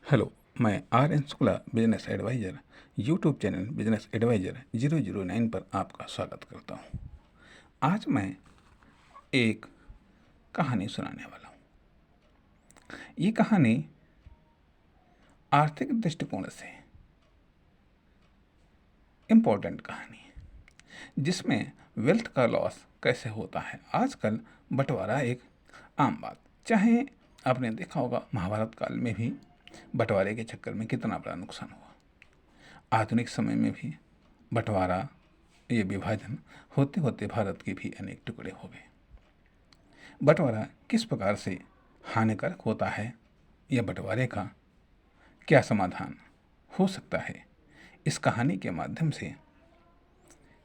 Hello, मैं R N Shukla business advisor YouTube channel business advisor 009 पर आपका स्वागत करता हूँ। आज मैं एक कहानी सुनाने वाला हूँ। ये कहानी आर्थिक दृष्टिकोण से इम्पोर्टेंट कहानी है, जिसमें वेल्थ का लॉस कैसे होता है। आजकल बंटवारा एक आम बात, चाहे आपने देखा होगा महाभारत काल में भी बंटवारे के चक्कर में कितना बड़ा नुकसान हुआ। आधुनिक समय में भी बंटवारा, ये विभाजन होते होते भारत के भी अनेक टुकड़े हो गए। बंटवारा किस प्रकार से हानिकारक होता है या बंटवारे का क्या समाधान हो सकता है, इस कहानी के माध्यम से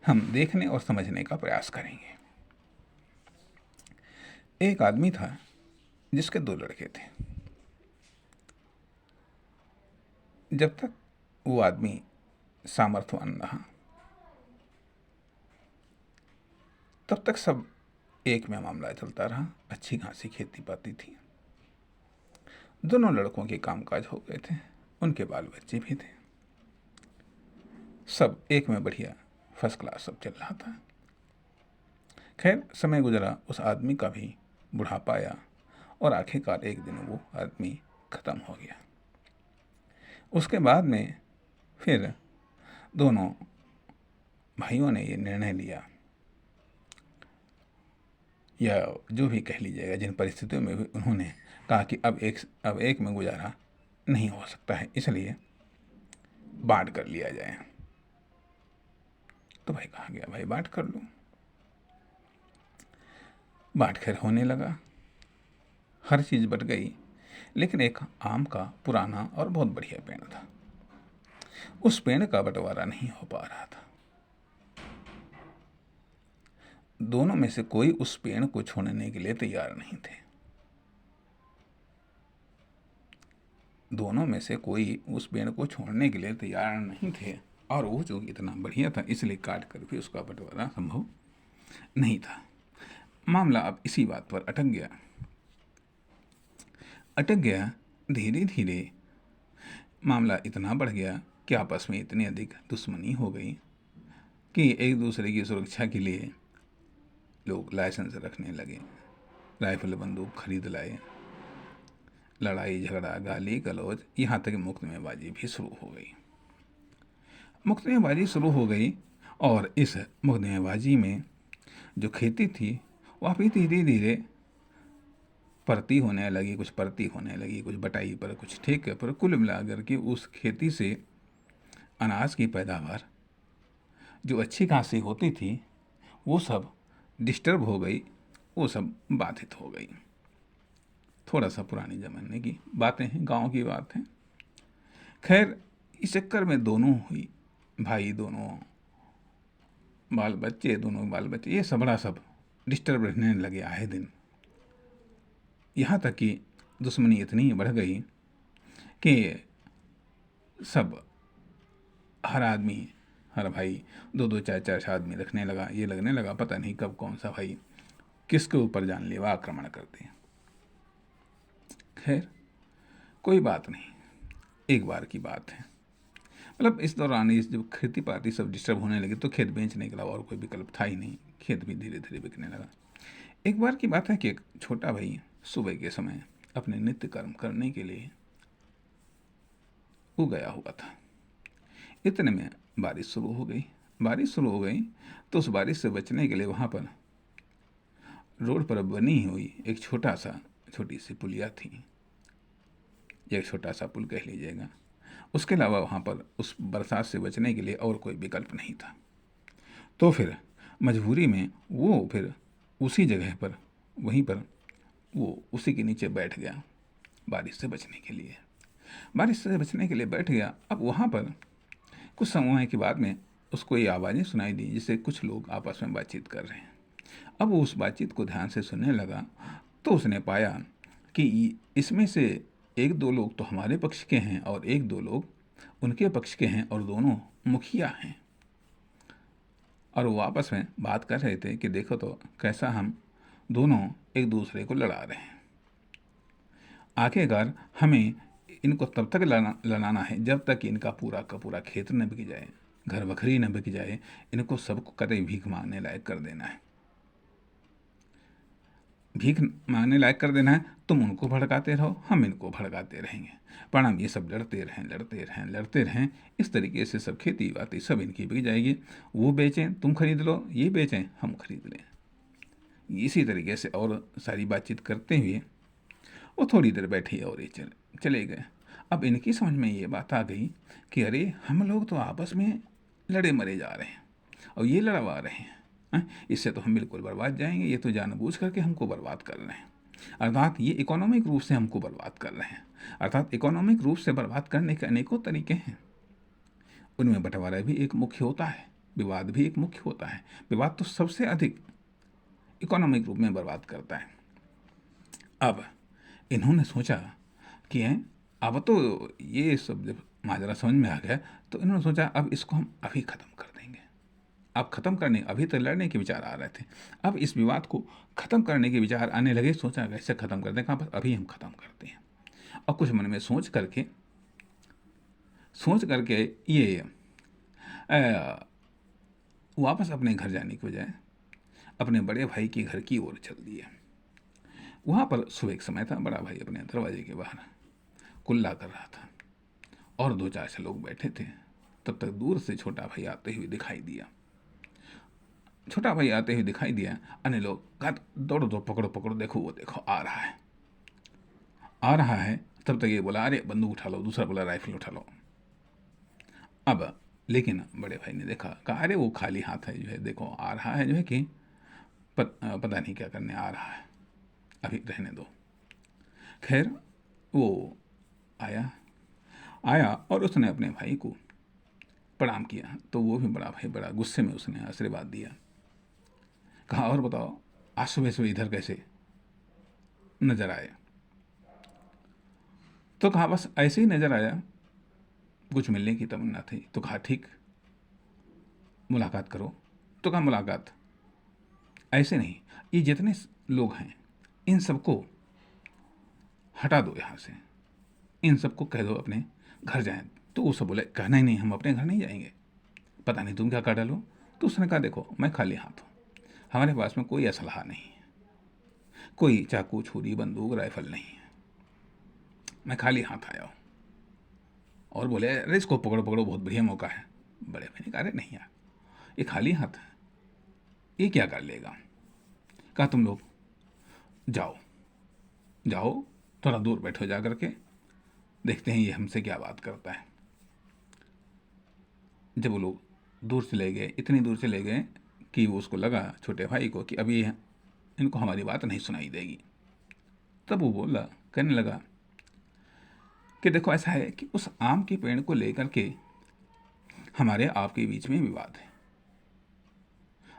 हम देखने और समझने का प्रयास करेंगे। एक आदमी था जिसके दो लड़के थे। जब तक वो आदमी सामर्थ्यवान रहा तब तक सब एक में मामला चलता रहा। अच्छी खासी खेती पाती थी, दोनों लड़कों के कामकाज हो गए थे, उनके बाल बच्चे भी थे, सब एक में बढ़िया फर्स्ट क्लास सब चल रहा था। खैर समय गुजरा, उस आदमी का भी बुढ़ापा आया और आखिरकार एक दिन वो आदमी खत्म हो गया। उसके बाद में फिर दोनों भाइयों ने ये निर्णय लिया, या जो भी कह लीजिएगा, जिन परिस्थितियों में भी उन्होंने कहा कि अब एक में गुजारा नहीं हो सकता है, इसलिए बांट कर लिया जाए। तो भाई कहा गया, भाई बांट कर लो। बांट खैर होने लगा, हर चीज़ बट गई, लेकिन एक आम का पुराना और बहुत बढ़िया पेड़ था। उस पेड़ का बंटवारा नहीं हो पा रहा था। दोनों में से कोई उस पेड़ को छोड़ने के लिए तैयार नहीं थे। दोनों में से कोई उस पेड़ को छोड़ने के लिए तैयार नहीं थे, और वो जो इतना बढ़िया था इसलिए काट कर भी उसका बंटवारा संभव नहीं था। मामला अब इसी बात पर अटक गया। धीरे धीरे मामला इतना बढ़ गया कि आपस में इतनी अधिक दुश्मनी हो गई कि एक दूसरे की सुरक्षा के लिए लोग लाइसेंस रखने लगे, राइफल बंदूक खरीद लाए, लड़ाई झगड़ा गाली गलौज, यहाँ तक मुकदमेबाजी भी शुरू हो गई। मुकदमेबाजी शुरू हो गई और इस मुकदमेबाजी में जो खेती थी वह भी धीरे धीरे परती होने लगी, कुछ परती होने लगी, कुछ बटाई पर, कुछ ठेके पर। कुल मिलाकर के उस खेती से अनाज की पैदावार जो अच्छी खासी होती थी वो सब डिस्टर्ब हो गई, वो सब बाधित हो गई। थोड़ा सा पुराने ज़माने की बातें हैं, गांव की बात है। खैर इस चक्कर में दोनों हुई भाई, दोनों बाल बच्चे, ये सब बड़ा सब डिस्टर्ब रहने लगे आए दिन। यहाँ तक कि दुश्मनी इतनी बढ़ गई कि सब, हर आदमी, हर भाई दो दो चार चार आदमी रखने लगा। ये लगने लगा पता नहीं कब कौन सा भाई किसके ऊपर जानलेवा आक्रमण करते हैं। खैर कोई बात नहीं, एक बार की बात है। मतलब इस दौरान इस जब खेती पाती सब डिस्टर्ब होने लगी तो खेत बेचने के अलावा और कोई विकल्प था ही नहीं। खेत भी धीरे धीरे बिकने लगा। एक बार की बात है कि एक छोटा भाई सुबह के समय अपने नित्य कर्म करने के लिए वो गया हुआ था। इतने में बारिश शुरू हो गई। तो उस बारिश से बचने के लिए वहाँ पर रोड पर बनी हुई एक छोटी सी पुलिया थी, एक छोटा सा पुल कह लीजिएगा। उसके अलावा वहाँ पर उस बरसात से बचने के लिए और कोई विकल्प नहीं था। तो फिर मजबूरी में वो फिर उसी जगह पर, वहीं पर वो उसी के नीचे बैठ गया बारिश से बचने के लिए। बैठ गया। अब वहाँ पर कुछ समय के बाद में उसको ये आवाज़ें सुनाई दी जिससे कुछ लोग आपस में बातचीत कर रहे हैं। अब वो उस बातचीत को ध्यान से सुनने लगा तो उसने पाया कि इसमें से एक दो लोग तो हमारे पक्ष के हैं और एक दो लोग उनके पक्ष के हैं, और दोनों मुखिया हैं। और वो आपस में बात कर रहे थे कि देखो तो कैसा हम दोनों एक दूसरे को लड़ा रहे हैं। आखिरकार हमें इनको तब तक लड़ाना है जब तक इनका पूरा का पूरा खेत न बिक जाए, घर बखरी न बिक जाए, इनको सबको कतई भीख मांगने लायक कर देना है। भीख मांगने लायक कर देना है। तुम उनको भड़काते रहो, हम इनको भड़काते रहेंगे, परिणाम ये सब लड़ते रहें लड़ते रहें लड़ते रहें। इस तरीके से सब खेती बाती सब इनकी बिक जाएगी। वो बेचें तुम खरीद लो, ये बेचें हम खरीद लें। इसी तरीके से और सारी बातचीत करते हुए वो थोड़ी देर बैठे और ये चले गए। अब इनकी समझ में ये बात आ गई कि अरे हम लोग तो आपस में लड़े मरे जा रहे हैं और ये लड़वा रहे हैं, इससे तो हम बिल्कुल बर्बाद जाएंगे। ये तो जानबूझ करके हमको बर्बाद कर रहे हैं, अर्थात ये इकोनॉमिक रूप से हमको बर्बाद कर रहे हैं। अर्थात इकोनॉमिक रूप से बर्बाद करने के अनेकों तरीके हैं। उनमें बंटवारा भी एक मुख्य होता है, विवाद भी एक मुख्य होता है। विवाद तो सबसे अधिक इकोनॉमिक रूप में बर्बाद करता है। अब इन्होंने सोचा कि अब तो ये सब जब माजरा समझ में आ गया तो इन्होंने सोचा अब इसको हम अभी ख़त्म कर देंगे। अब ख़त्म करने, अभी तक लड़ने के विचार आ रहे थे, अब इस विवाद को ख़त्म करने के विचार आने लगे। सोचा कैसे ख़त्म कर दें, कहाँ बस अभी हम ख़त्म करते हैं। और कुछ मन में सोच करके ये वापस अपने घर जाने की बजाय अपने बड़े भाई के घर की ओर चल दिए। वहाँ पर सुबह एक समय था, बड़ा भाई अपने दरवाजे के बाहर कुल्ला कर रहा था और 2-4 से लोग बैठे थे। तब तक दूर से छोटा भाई आते हुए दिखाई दिया। छोटा भाई आते हुए दिखाई दिया, अन्य लोग कहा दौड़ो दो, पकड़ो पकड़ो, देखो वो देखो आ रहा है, आ रहा है। तब तक ये बोला अरे बंदूक उठा लो, दूसरा बोला राइफल उठा लो। अब लेकिन बड़े भाई ने देखा, कहा अरे वो खाली हाथ है, जो है देखो आ रहा है, जो है कि पता नहीं क्या करने आ रहा है, अभी रहने दो। खैर वो आया और उसने अपने भाई को प्रणाम किया। तो वो भी बड़ा भाई बड़ा गुस्से में उसने आशीर्वाद दिया। कहा और बताओ आज सुबह सुबह इधर कैसे नजर आए? तो कहा बस ऐसे ही नजर आया, कुछ मिलने की तमन्ना थी। तो कहा ठीक, मुलाकात करो। तो कहा मुलाकात ऐसे नहीं, ये जितने लोग हैं इन सबको हटा दो यहाँ से, इन सबको कह दो अपने घर जाएं। तो वो सब बोले कहना ही नहीं, हम अपने घर नहीं जाएंगे, पता नहीं तुम क्या कर डालो। तो उसने कहा देखो मैं खाली हाथ हूँ, हमारे पास में कोई असलहा नहीं है, कोई चाकू छुरी बंदूक राइफल नहीं है, मैं खाली हाथ आया हूँ। और बोले अरे इसको पकड़ो पकड़ो, बहुत बढ़िया मौका है। बड़े भाई ने कहा अरे नहीं यार, ये खाली हाथ है, ये क्या कर लेगा। कहा तुम लोग जाओ जाओ, थोड़ा दूर बैठो जा करके, देखते हैं ये हमसे क्या बात करता है। जब वो लोग दूर चले गए, इतनी दूर चले गए कि वो उसको लगा छोटे भाई को कि अभी इनको हमारी बात नहीं सुनाई देगी। तब वो बोला, कहने लगा कि देखो ऐसा है कि उस आम के पेड़ को लेकर के हमारे आपके बीच में विवाद है।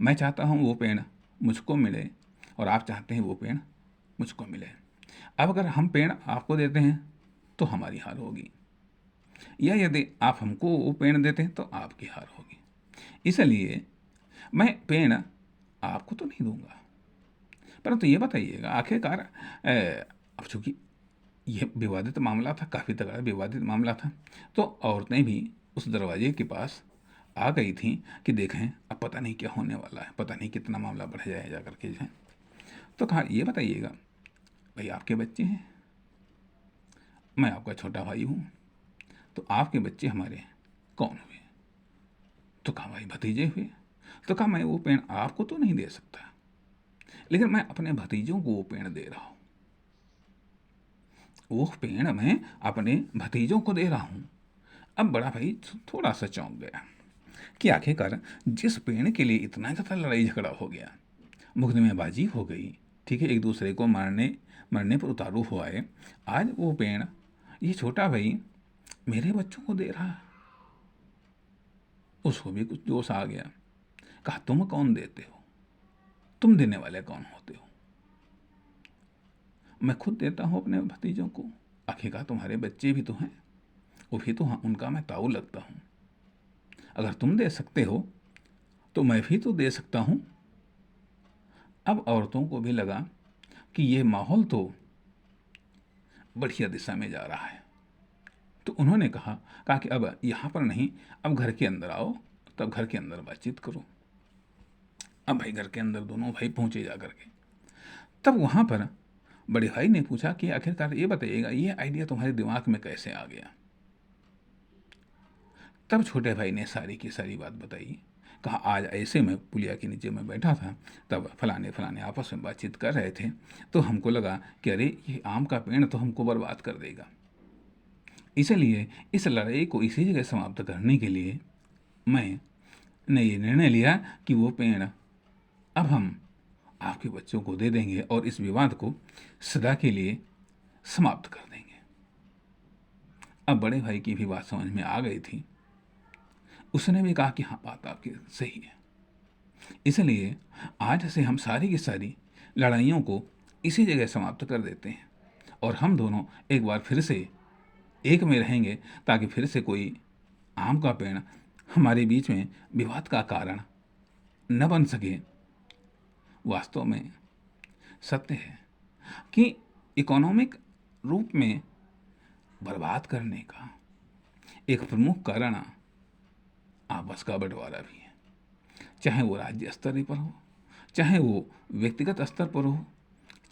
मैं चाहता हूँ वो पेड़ मुझको मिले और आप चाहते हैं वो पेड़ मुझको मिले। अब अगर हम पेड़ आपको देते हैं तो हमारी हार होगी, या यदि आप हमको वो पेड़ देते हैं तो आपकी हार होगी। इसलिए मैं पेड़ आपको तो नहीं दूंगा, परंतु ये बताइएगा आखिरकार अब चूंकि यह विवादित मामला था, काफ़ी तगड़ा विवादित मामला था, तो औरतें भी उस दरवाजे के पास आ गई थी कि देखें अब पता नहीं क्या होने वाला है, पता नहीं कितना मामला बढ़ जाए जा करके जो है। तो कहा ये बताइएगा भाई आपके बच्चे हैं, मैं आपका छोटा भाई हूँ, तो आपके बच्चे हमारे कौन हुए? तो कहा भाई भतीजे हुए। तो कहा मैं वो पेड़ आपको तो नहीं दे सकता, लेकिन मैं अपने भतीजों को वो पेड़ दे रहा हूँ, वो पेड़ मैं अपने भतीजों को दे रहा हूँ। अब बड़ा भाई थोड़ा सा चौंक गया कि आखिरकार जिस पेड़ के लिए इतना ज़्यादा लड़ाई झगड़ा हो गया, मुकदमेबाजी हो गई, ठीक है, एक दूसरे को मरने पर उतारू हुआ है, आज वो पेड़ ये छोटा भाई मेरे बच्चों को दे रहा है। उसको भी कुछ जोश आ गया। कहा तुम कौन देते हो, तुम देने वाले कौन होते हो? मैं खुद देता हूँ अपने भतीजों को। आखिरकार तुम्हारे बच्चे भी तो हैं, वो भी तो हाँ, उनका मैं ताऊ लगता हूँ। अगर तुम दे सकते हो तो मैं भी तो दे सकता हूँ। अब औरतों को भी लगा कि ये माहौल तो बढ़िया दिशा में जा रहा है, तो उन्होंने कहा कि अब यहाँ पर नहीं, अब घर के अंदर आओ, तब घर के अंदर बातचीत करो। अब भाई घर के अंदर दोनों भाई पहुँचे जा कर के। तब वहाँ पर बड़े भाई ने पूछा कि आखिरकार ये बताइएगा, ये आइडिया तुम्हारे दिमाग में कैसे आ गया? तब छोटे भाई ने सारी की सारी बात बताई। कहा आज ऐसे मैं पुलिया के नीचे में बैठा था, तब फलाने फलाने आपस में बातचीत कर रहे थे, तो हमको लगा कि अरे ये आम का पेड़ तो हमको बर्बाद कर देगा, इसलिए इस लड़ाई को इसी जगह समाप्त करने के लिए मैंने ये निर्णय लिया कि वो पेड़ अब हम आपके बच्चों को दे देंगे और इस विवाद को सदा के लिए समाप्त कर देंगे। अब बड़े भाई की भी बात समझ में आ गई थी। उसने भी कहा कि हाँ, बात आपकी सही है, इसलिए आज से हम सारी की सारी लड़ाइयों को इसी जगह समाप्त कर देते हैं और हम दोनों एक बार फिर से एक में रहेंगे, ताकि फिर से कोई आम का पेड़ हमारे बीच में विवाद का कारण न बन सके। वास्तव में सत्य है कि इकोनॉमिक रूप में बर्बाद करने का एक प्रमुख कारण आपस का बंटवारा भी है, चाहे वो राज्य स्तर पर हो, चाहे वो व्यक्तिगत स्तर पर हो,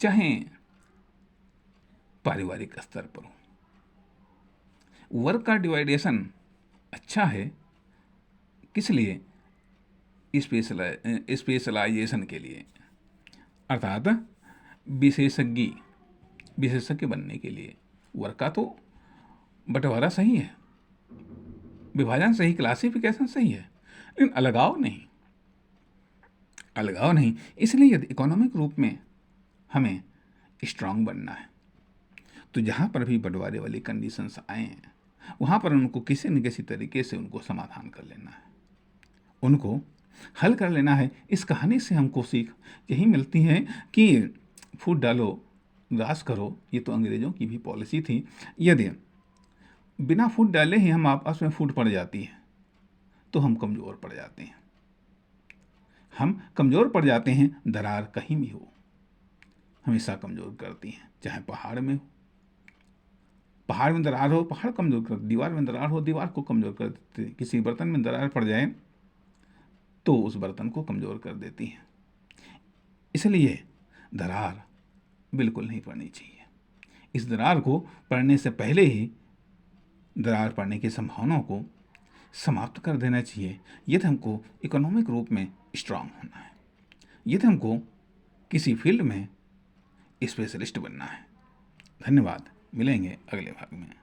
चाहे पारिवारिक स्तर पर हो। वर्क का डिवाइडेशन अच्छा है, किस लिए? स्पेशलाइजेशन के लिए, अर्थात विशेषज्ञ बनने के लिए। वर्क का तो बंटवारा सही है, विभाजन सही, क्लासिफिकेशन सही है, लेकिन अलगाव नहीं। इसलिए यदि इकोनॉमिक रूप में हमें स्ट्रांग बनना है, तो जहाँ पर भी बंटवारे वाली कंडीशंस आए हैं, वहाँ पर उनको किसी न किसी तरीके से उनको समाधान कर लेना है, उनको हल कर लेना है। इस कहानी से हमको सीख यही मिलती है कि फूट डालो, ग्रास करो, ये तो अंग्रेज़ों की भी पॉलिसी थी। यदि बिना फूट डाले ही हम आपस में फूट पड़ जाती है, तो हम कमज़ोर पड़ जाते हैं। दरार कहीं भी हो, हमेशा कमज़ोर करती हैं, चाहे पहाड़ में हो, पहाड़ में दरार हो, पहाड़ कमज़ोर कर, दीवार में दरार हो, दीवार को कमज़ोर कर देती है। किसी बर्तन में दरार पड़ जाए तो उस बर्तन को कमज़ोर कर देती है। इसलिए दरार बिल्कुल नहीं पड़नी चाहिए। इस दरार को पड़ने से पहले ही दरार पड़ने की संभावनाओं को समाप्त कर देना चाहिए। यदि हमको इकोनॉमिक रूप में स्ट्रांग होना है, यदि हमको किसी फील्ड में स्पेशलिस्ट बनना है। धन्यवाद, मिलेंगे अगले भाग में।